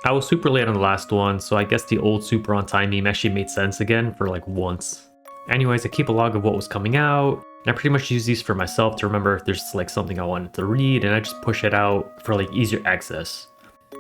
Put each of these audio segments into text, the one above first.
I was super late on the last one, so I guess the old super on time meme actually made sense again for like once. Anyways, I keep a log of what was coming out, and I pretty much use these for myself to remember if there's like something I wanted to read, and I just push it out for like easier access.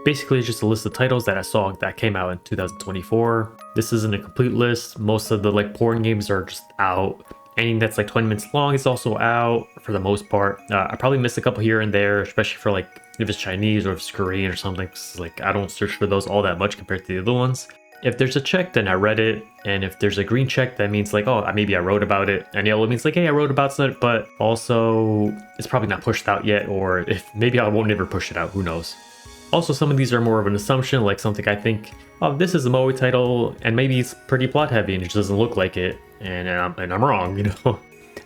Basically, it's just a list of titles that I saw that came out in 2024. This isn't a complete list. Most of the like porn games are just out. Anything that's like 20 minutes long is also out for the most part. I probably missed a couple here and there, especially for like if it's Chinese or if it's Korean or something. Like I don't search for those all that much compared to the other ones. If there's a check, then I read it, and if there's a green check, that means like, oh, maybe I wrote about it, and yellow means like, hey, I wrote about it, but also it's probably not pushed out yet, or if maybe I won't never push it out, who knows. Also, some of these are more of an assumption, like something I think, oh, this is a Moe title, and maybe it's pretty plot heavy and it just doesn't look like it, and I'm wrong, you know.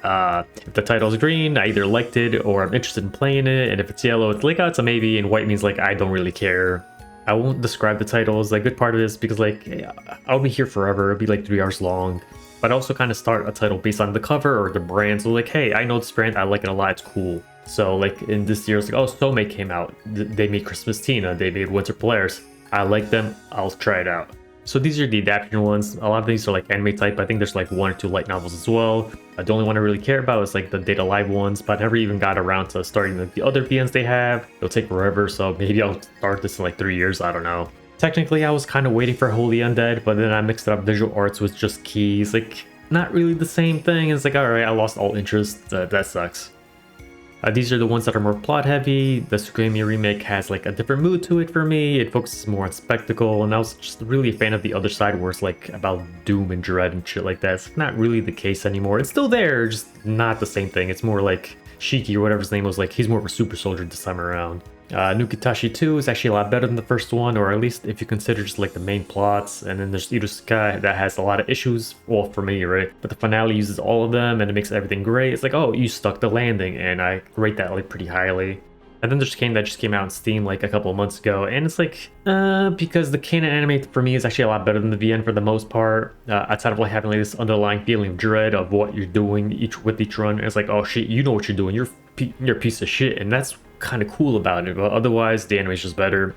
If the title's green, I either liked it or I'm interested in playing it, and if it's yellow, it's like, oh, it's a maybe, and white means like I don't really care. I won't describe the titles. Like, good part of this because like I'll be here forever. It'll be like 3 hours long. But I also kind of start a title based on the cover or the brand. So like, hey, I know this brand, I like it a lot, it's cool. So like in this year, it's like, oh, Otome came out. They made Christmas Tina, they made Winter Polaris. I like them, I'll try it out. So these are the adaptation ones. A lot of these are like anime type. I think there's like 1 or 2 light novels as well. The only one I really care about is like the Data Live ones, but I never even got around to starting the other VNs they have. It'll take forever, so maybe I'll start this in like 3 years, I don't know. Technically, I was kind of waiting for Holy Undead, but then I mixed up visual arts with just keys. Like, not really the same thing. It's like, alright, I lost all interest. That sucks. These are the ones that are more plot heavy. The Screamy remake has like a different mood to it for me. It focuses more on spectacle, and I was just really a fan of the other side where it's like about doom and dread and shit like that. It's not really the case anymore. It's still there, just not the same thing. It's more like Shiki or whatever his name was, like he's more of a super soldier this time around. Nuki 2 is actually a lot better than the first one, or at least if you consider just like the main plots. And then there's Irusuka that has a lot of issues, well, for me, right? But the finale uses all of them and it makes everything great. It's like, oh, you stuck the landing, and I rate that like pretty highly. And then there's Kane that just came out on Steam like a couple of months ago, and it's like, because the canon anime for me is actually a lot better than the VN for the most part. Outside of like having like this underlying feeling of dread of what you're doing with each run. And it's like, oh shit, you know what you're doing. You're a piece of shit, and that's kind of cool about it. But otherwise, the anime is just better.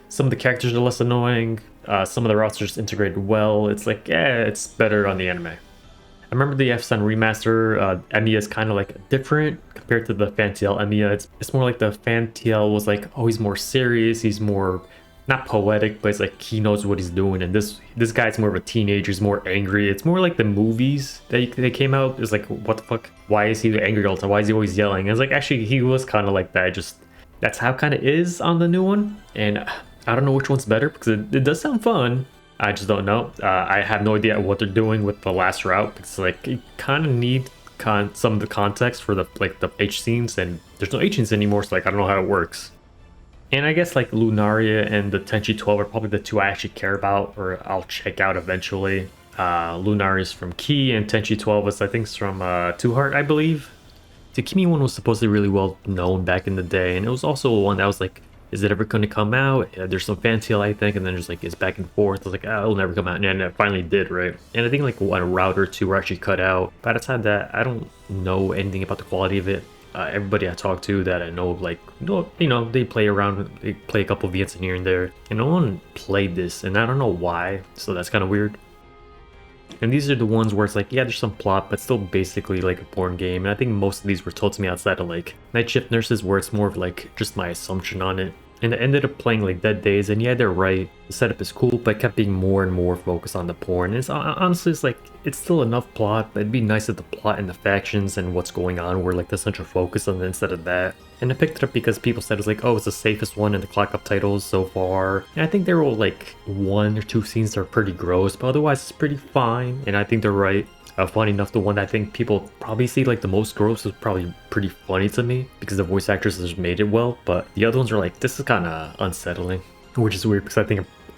Some of the characters are less annoying. Some of the routes are just integrated well. It's like, yeah, it's better on the anime. I remember the F-Sun remaster, Emiya is kind of like different compared to the Fantiel Emiya. It's more like the Fantiel was like, oh, he's more serious, he's more, not poetic, but it's like he knows what he's doing. And this guy's more of a teenager, he's more angry. It's more like the movies that they came out. It's like, what the fuck? Why is he angry all the time? Why is he always yelling? And it's like, actually, he was kind of like that. Just, that's how it kind of is on the new one. And I don't know which one's better because it does sound fun. I just don't know. I have no idea what they're doing with the last route because like you kind of need some of the context for the H scenes, and there's no H scenes anymore, so like I don't know how it works. And I guess like Lunaria and the Tenchi 12 are probably the 2 I actually care about, or I'll check out eventually. Lunaria is from Key, and Tenchi 12 is I think from Two Heart, I believe. The Kimi one was supposedly really well known back in the day, and it was also one that was like, is it ever going to come out? There's some Fantail, I think, and then there's like it's back and forth. I was like, oh, it'll never come out, and it finally did, right? And I think like one route or 2 were actually cut out. But outside that, I don't know anything about the quality of it. Everybody I talk to that I know, like, you know, they play around, they play a couple of VNs in here and there, and no one played this, and I don't know why. So that's kind of weird. And these are the ones where it's like, yeah, there's some plot, but still basically like a porn game. And I think most of these were told to me outside of like Night Shift Nurses, where it's more of like just my assumption on it. And I ended up playing like Dead Days, and yeah, they're right. The setup is cool, but it kept being more and more focused on the porn. And it's honestly, it's like, it's still enough plot, but it'd be nice if the plot and the factions and what's going on were like the central focus on it instead of that. And I picked it up because people said it's like, oh, it's the safest one in the clock up titles so far. And I think there were like 1 or 2 scenes that are pretty gross, but otherwise it's pretty fine. And I think they're right. Funny enough, the one that I think people probably see like the most gross is probably pretty funny to me because the voice actors has made it well, but the other ones are like, this is kind of unsettling, which is weird because I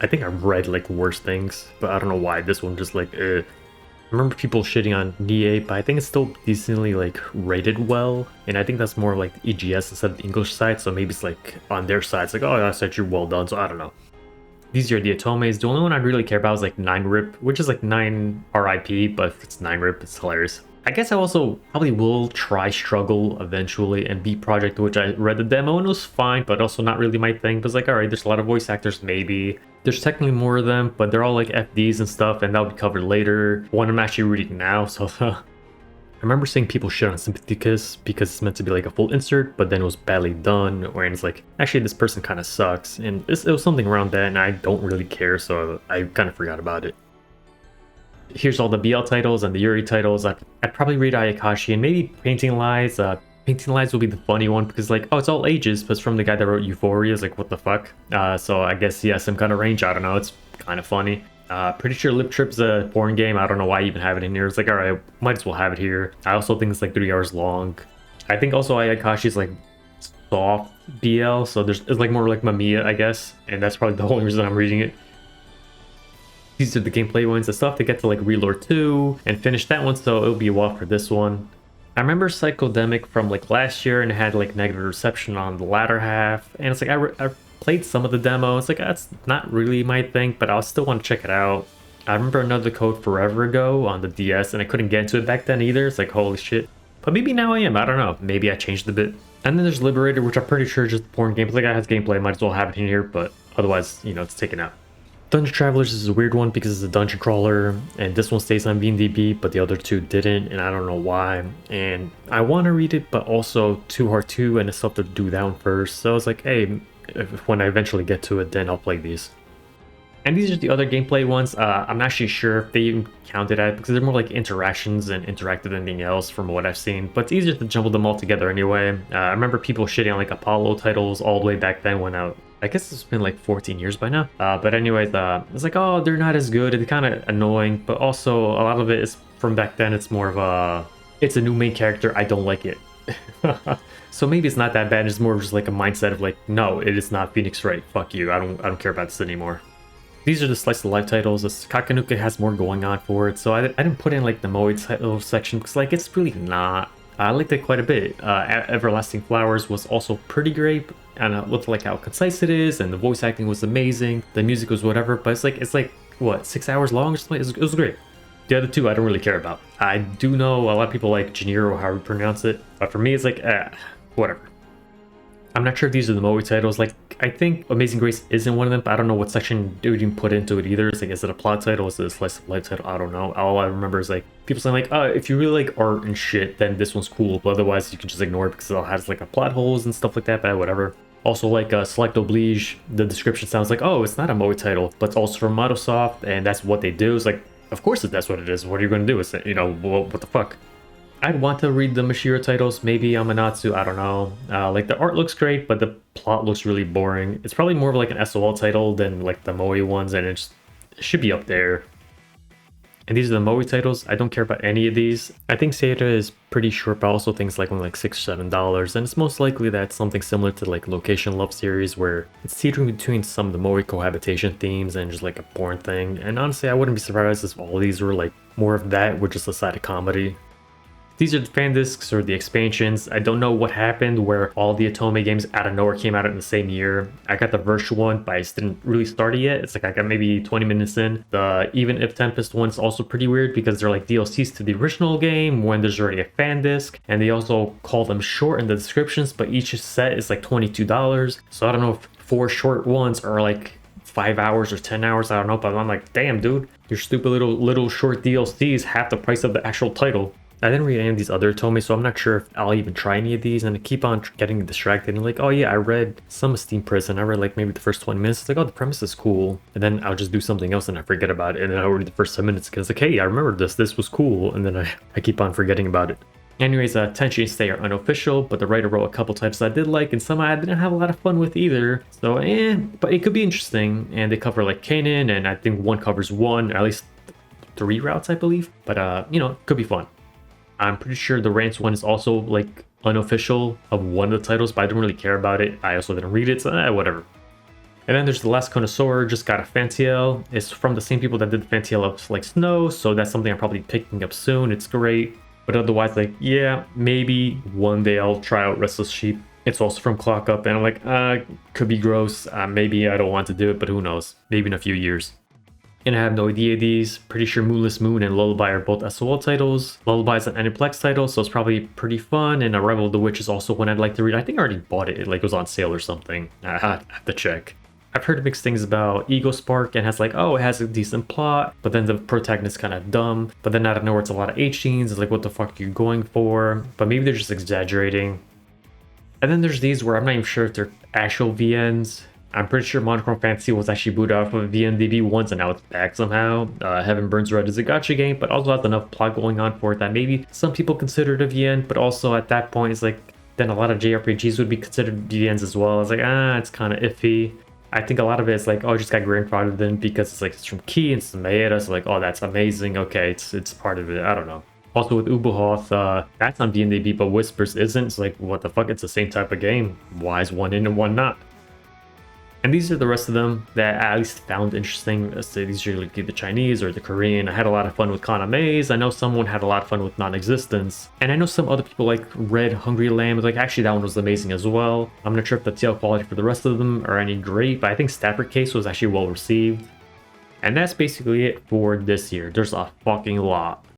think I've read like worse things, but I don't know why this one just like, I remember people shitting on Nie, but I think it's still decently like rated well, and I think that's more like EGS instead of the English side, so maybe it's like on their side, it's like, oh, that's actually well done, so I don't know. These are the Otomes. The only one I really care about is like 9 Rip, which is like 9 RIP, but if it's 9 Rip, it's hilarious. I guess I also probably will try Struggle eventually and beat Project, which I read the demo and it was fine, but also not really my thing. But it's like, all right, there's a lot of voice actors, maybe. There's technically more of them, but they're all like FDs and stuff, and that'll be covered later. One I'm actually reading now, so I remember seeing people shit on Sympathy Kiss because it's meant to be like a full insert, but then it was badly done, or it's like, actually this person kind of sucks, and it was something around that, and I don't really care, so I kind of forgot about it. Here's all the BL titles and the Yuri titles. I'd probably read Ayakashi and maybe Painting Lies. Painting Lies will be the funny one because like, oh, it's all ages, but it's from the guy that wrote Euphoria. It's like, what the fuck? So I guess he has some kind of range. I don't know. It's kind of funny. Pretty sure Lip Trip's a porn game. I don't know why I even have it in here. It's like, all right, might as well have it here. I also think it's like 3 hours long. I think also Ayakashi is like soft BL, so it's like more like Mamiya, I guess, and that's probably the only reason I'm reading it. These are the gameplay ones. I still have to get to like Relore 2 and finish that one, so it'll be a while for this one. I remember Psychodemic from like last year and it had like negative reception on the latter half, and it's like I played some of the demo. It's like that's not really my thing, but I still want to check it out. I remember Another Code forever ago on the DS and I couldn't get into it back then either. It's like, holy shit. But maybe now I am, I don't know. Maybe I changed a bit. And then there's Liberator, which I'm pretty sure is just porn gameplay. The guy has gameplay, might as well have it in here, but otherwise, you know, it's taken out. Dungeon Travelers is a weird one because it's a dungeon crawler, and this one stays on VNDB, but the other two didn't, and I don't know why. And I want to read it, but also Too Hard 2, and I still have to do that one first. So I was like, hey, when I eventually get to it, then I'll play these. And these are the other gameplay ones. I'm not actually sure if they even counted at, because they're more like interactions and interactive than anything else from what I've seen. But it's easier to jumble them all together anyway. I remember people shitting on like Apollo titles all the way back then when I guess it's been like 14 years by now. But anyways, it's like, oh, they're not as good. They're kind of annoying, but also a lot of it is from back then. It's more of it's a new main character. I don't like it. So maybe it's not that bad. It's more of just like a mindset of like, no, it is not Phoenix Wright. Fuck you. I don't care about this anymore. These are the slice of life titles. This Kakanuka has more going on for it, so I didn't put in like the Moe title section because like it's really not. I liked it quite a bit. Everlasting Flowers was also pretty great, and it looked like how concise it is, and the voice acting was amazing. The music was whatever, but it's like what, 6 hours long or something? It was great. The other two I don't really care about. I do know a lot of people like Janiro or how you pronounce it, but for me it's like whatever. I'm not sure if these are the Moe titles. Like, I think Amazing Grace isn't one of them, but I don't know what section they would even put into it either. It's like, is it a plot title? Is it a slice of life title? I don't know. All I remember is like people saying like, if you really like art and shit, then this one's cool. But otherwise, you can just ignore it because it all has like a plot holes and stuff like that. But whatever. Also, like Select Oblige, the description sounds like, oh, it's not a Moe title, but it's also from Microsoft, and that's what they do. It's like, of course that's what it is. What are you going to do? It's, you know, what the fuck? I'd want to read the Mashiro titles, maybe Amanatsu, I don't know. Like the art looks great, but the plot looks really boring. It's probably more of like an SOL title than like the Moe ones, and it should be up there. And these are the Moe titles. I don't care about any of these. I think Seita is pretty short, but also things like only like $6 or $7. And it's most likely that it's something similar to like Location Love series, where it's teetering between some of the Moe cohabitation themes and just like a porn thing. And honestly, I wouldn't be surprised if all of these were like more of that with just a side of comedy. These are the fan discs or the expansions. I don't know what happened where all the Otome games out of nowhere came out in the same year. I got the virtual one, but I just didn't really start it yet. It's like I got maybe 20 minutes in. The Even If Tempest one's also pretty weird because they're like DLCs to the original game when there's already a fan disc. And they also call them short in the descriptions, but each set is like $22. So I don't know if 4 short ones are like 5 hours or 10 hours. I don't know, but I'm like, damn, dude, your stupid little short DLCs half the price of the actual title. I didn't read any of these other Otome, so I'm not sure if I'll even try any of these, and I keep on getting distracted and like, oh yeah, I read some Steam Prison. I read like maybe the first 20 minutes. It's like, oh, the premise is cool. And then I'll just do something else and I forget about it. And then I'll read the first 10 minutes because like, hey, I remember this was cool. And then I keep on forgetting about it. Anyways, Tenchi and Stay are unofficial, but the writer wrote a couple types I did like, and some I didn't have a lot of fun with either. So, but it could be interesting. And they cover like Kanon, and I think one covers one, or at least 3 routes, I believe. But, you know, it could be fun. I'm pretty sure the Rants one is also like unofficial of one of the titles, but I didn't really care about it. I also didn't read it, so whatever. And then there's The Last Connoisseur, just got a Fantail. It's from the same people that did the Fantail of like Snow, so that's something I'm probably picking up soon. It's great. But otherwise, like, yeah, maybe one day I'll try out Restless Sheep. It's also from Clock Up, and I'm like, could be gross. Maybe I don't want to do it, but who knows? Maybe in a few years. And I have no idea these. Pretty sure Moonless Moon and Lullaby are both SOL titles. Lullaby is an Aniplex title, so it's probably pretty fun. And Arrival of the Witch is also one I'd like to read. I think I already bought it. It like was on sale or something. I have to check. I've heard mixed things about Ego Spark and has like, oh, it has a decent plot, but then the protagonist kind of dumb. But then out of nowhere, it's a lot of H scenes. It's like, what the fuck are you going for? But maybe they're just exaggerating. And then there's these where I'm not even sure if they're actual VNs. I'm pretty sure Monochrome Fantasy was actually booted off of VNDB once and now it's back somehow. Heaven Burns Red is a gacha game, but also has enough plot going on for it that maybe some people consider it a VN, but also at that point it's like, then a lot of JRPGs would be considered VNs as well. It's like, it's kind of iffy. I think a lot of it is like, oh, it just got grandfathered in because it's like, it's from Key and it's Maeda, so like, oh, that's amazing. Okay, it's part of it. I don't know. Also with Ubuhoth, that's on VNDB, but Whispers isn't. It's like, what the fuck? It's the same type of game. Why is one in and one not? And these are the rest of them that I at least found interesting. So these are like the Chinese or the Korean. I had a lot of fun with Kana Maze. I know someone had a lot of fun with Non-Existence. And I know some other people like Red Hungry Lamb. Like actually that one was amazing as well. I'm not sure if the TL quality for the rest of them are any great, but I think Stapper Case was actually well received. And that's basically it for this year. There's a fucking lot.